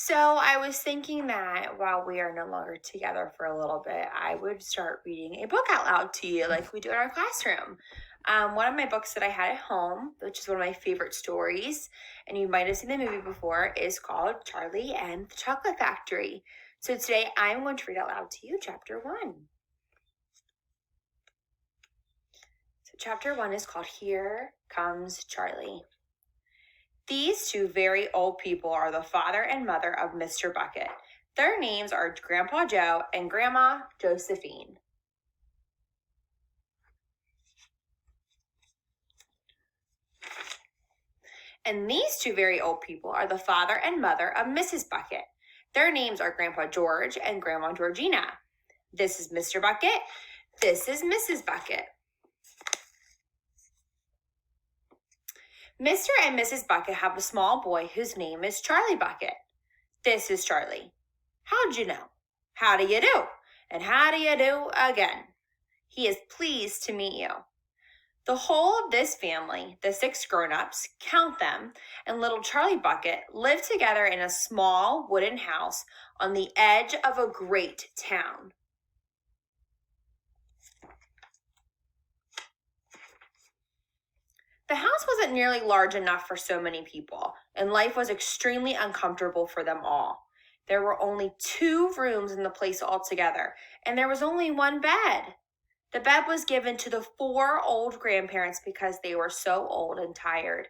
So I was thinking that while we are no longer together for a little bit, I would start reading a book out loud to you like we do in our classroom. One of my books that I had at home, which is one of my favorite stories, and you might have seen the movie before, is called Charlie and the Chocolate Factory. So today I'm going to read out loud to you chapter 1. So chapter 1 is called Here Comes Charlie. These two very old people are the father and mother of Mr. Bucket. Their names are Grandpa Joe and Grandma Josephine. And these two very old people are the father and mother of Mrs. Bucket. Their names are Grandpa George and Grandma Georgina. This is Mr. Bucket. This is Mrs. Bucket. Mr. and Mrs. Bucket have a small boy whose name is Charlie Bucket. This is Charlie. How'd you know? How do you do? And how do you do again? He is pleased to meet you. The whole of this family, the 6 grown-ups, count them, and little Charlie Bucket live together in a small wooden house on the edge of a great town. The house wasn't nearly large enough for so many people, and life was extremely uncomfortable for them all. There were only 2 rooms in the place altogether, and there was only 1 bed. The bed was given to the 4 old grandparents because they were so old and tired.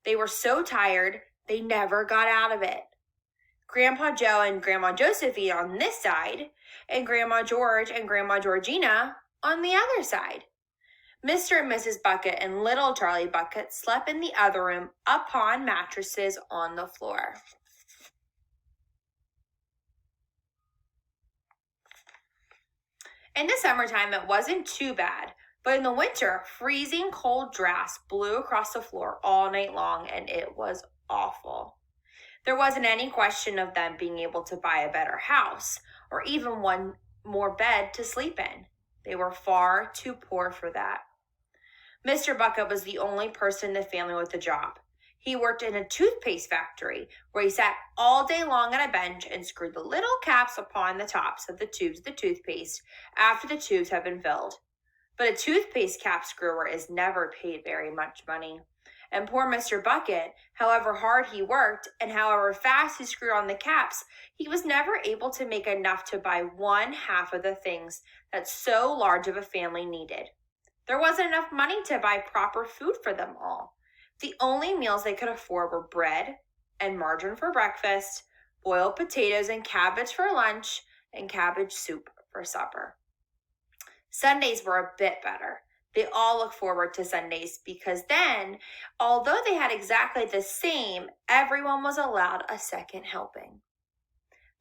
They were so tired, they never got out of it. Grandpa Joe and Grandma Josephine on this side, and Grandma George and Grandma Georgina on the other side. Mr. and Mrs. Bucket and little Charlie Bucket slept in the other room upon mattresses on the floor. In the summertime, it wasn't too bad, but in the winter, freezing cold drafts blew across the floor all night long, and it was awful. There wasn't any question of them being able to buy a better house, or even one more bed to sleep in. They were far too poor for that. Mr. Bucket was the only person in the family with a job. He worked in a toothpaste factory where he sat all day long on a bench and screwed the little caps upon the tops of the tubes of the toothpaste after the tubes have been filled. But a toothpaste cap screwer is never paid very much money. And poor Mr. Bucket, however hard he worked and however fast he screwed on the caps, he was never able to make enough to buy 1/2 of the things that so large of a family needed. There wasn't enough money to buy proper food for them all. The only meals they could afford were bread and margarine for breakfast, boiled potatoes and cabbage for lunch, and cabbage soup for supper. Sundays were a bit better. They all looked forward to Sundays because then, although they had exactly the same, everyone was allowed a second helping.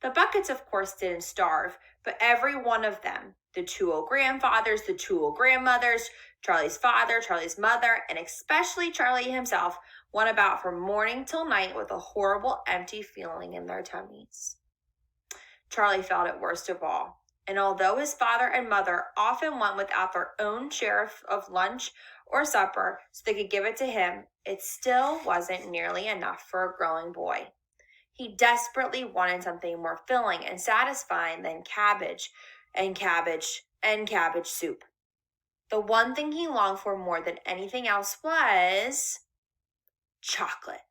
The Buckets, of course, didn't starve, but every one of them, the 2 old grandfathers, the 2 old grandmothers, Charlie's father, Charlie's mother, and especially Charlie himself, went about from morning till night with a horrible empty feeling in their tummies. Charlie felt it worst of all, and although his father and mother often went without their own share of lunch or supper so they could give it to him, it still wasn't nearly enough for a growing boy. He desperately wanted something more filling and satisfying than cabbage and cabbage and cabbage soup. The one thing he longed for more than anything else was chocolate.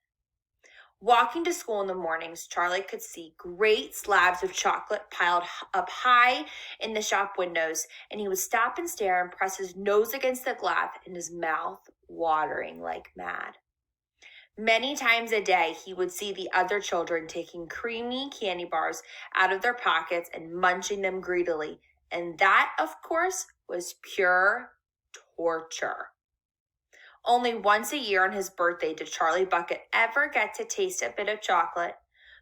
Walking to school in the mornings, Charlie could see great slabs of chocolate piled up high in the shop windows, and he would stop and stare and press his nose against the glass and his mouth watering like mad. Many times a day, he would see the other children taking creamy candy bars out of their pockets and munching them greedily. And that, of course, was pure torture. Only once a year on his birthday did Charlie Bucket ever get to taste a bit of chocolate.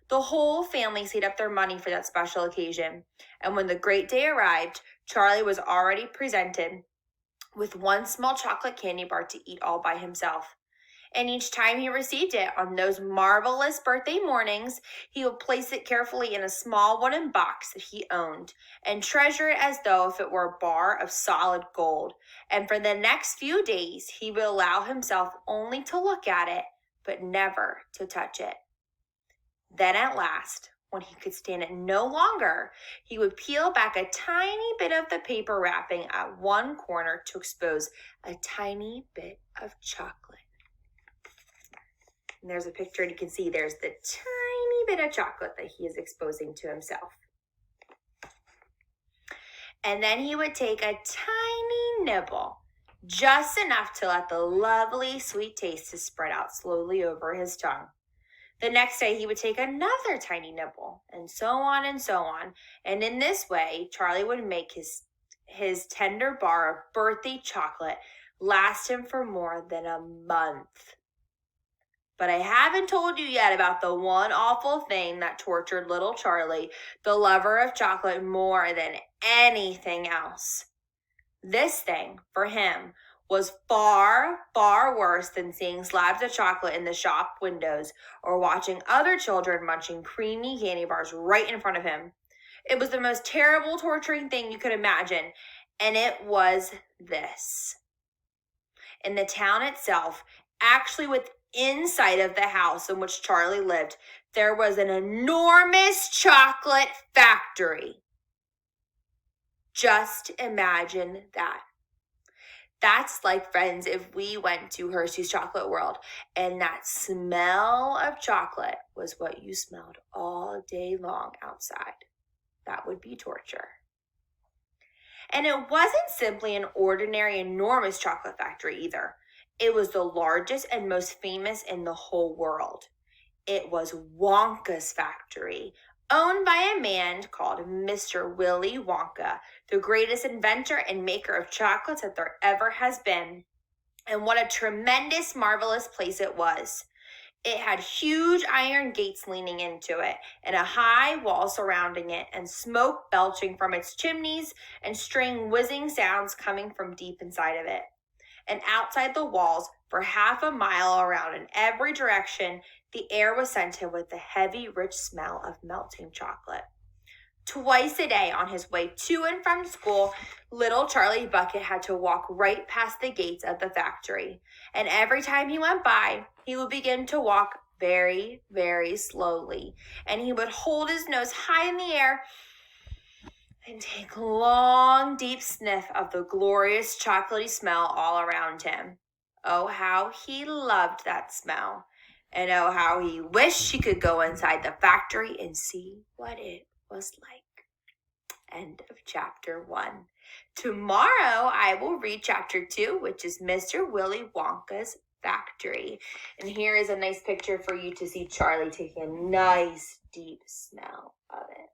The whole family saved up their money for that special occasion. And when the great day arrived, Charlie was already presented with 1 small chocolate candy bar to eat all by himself. And each time he received it on those marvelous birthday mornings, he would place it carefully in a small wooden box that he owned and treasure it as though if it were a bar of solid gold. And for the next few days, he would allow himself only to look at it, but never to touch it. Then at last, When he could stand it no longer, he would peel back a tiny bit of the paper wrapping at one corner to expose a tiny bit of chocolate. And there's a picture, and you can see there's the tiny bit of chocolate that he is exposing to himself. And then he would take a tiny nibble, just enough to let the lovely sweet taste spread out slowly over his tongue. The next day, he would take another tiny nibble, and so on and so on. And in this way, Charlie would make his tender bar of birthday chocolate last him for more than a month. But I haven't told you yet about the one awful thing that tortured little Charlie, the lover of chocolate, more than anything else. This thing, for him, was far, far worse than seeing slabs of chocolate in the shop windows or watching other children munching creamy candy bars right in front of him. It was the most terrible, torturing thing you could imagine, and it was this. In the town itself, actually within sight of the house in which Charlie lived, there was an enormous chocolate factory. Just imagine that. That's like, friends, if we went to Hershey's Chocolate World and that smell of chocolate was what you smelled all day long outside. That would be torture. And it wasn't simply an ordinary, enormous chocolate factory either. It was the largest and most famous in the whole world. It was Wonka's factory, owned by a man called Mr. Willy Wonka, the greatest inventor and maker of chocolates that there ever has been. And what a tremendous, marvelous place it was. It had huge iron gates leaning into it, and a high wall surrounding it, and smoke belching from its chimneys, and strange whizzing sounds coming from deep inside of it. And outside the walls, for half a mile around in every direction, the air was scented with the heavy, rich smell of melting chocolate. Twice a day on his way to and from school, little Charlie Bucket had to walk right past the gates of the factory. And every time he went by, he would begin to walk very, very slowly. And he would hold his nose high in the air and take a long, deep sniff of the glorious chocolatey smell all around him. Oh, how he loved that smell. And oh, how he wished he could go inside the factory and see what it was like. End of chapter 1. Tomorrow, I will read chapter 2, which is Mr. Willy Wonka's factory. And here is a nice picture for you to see Charlie taking a nice, deep smell of it.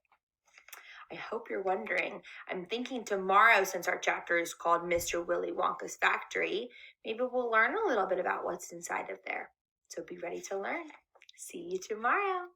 I hope you're wondering. I'm thinking tomorrow, since our chapter is called Mr. Willy Wonka's factory, maybe we'll learn a little bit about what's inside of there. So be ready to learn. See you tomorrow.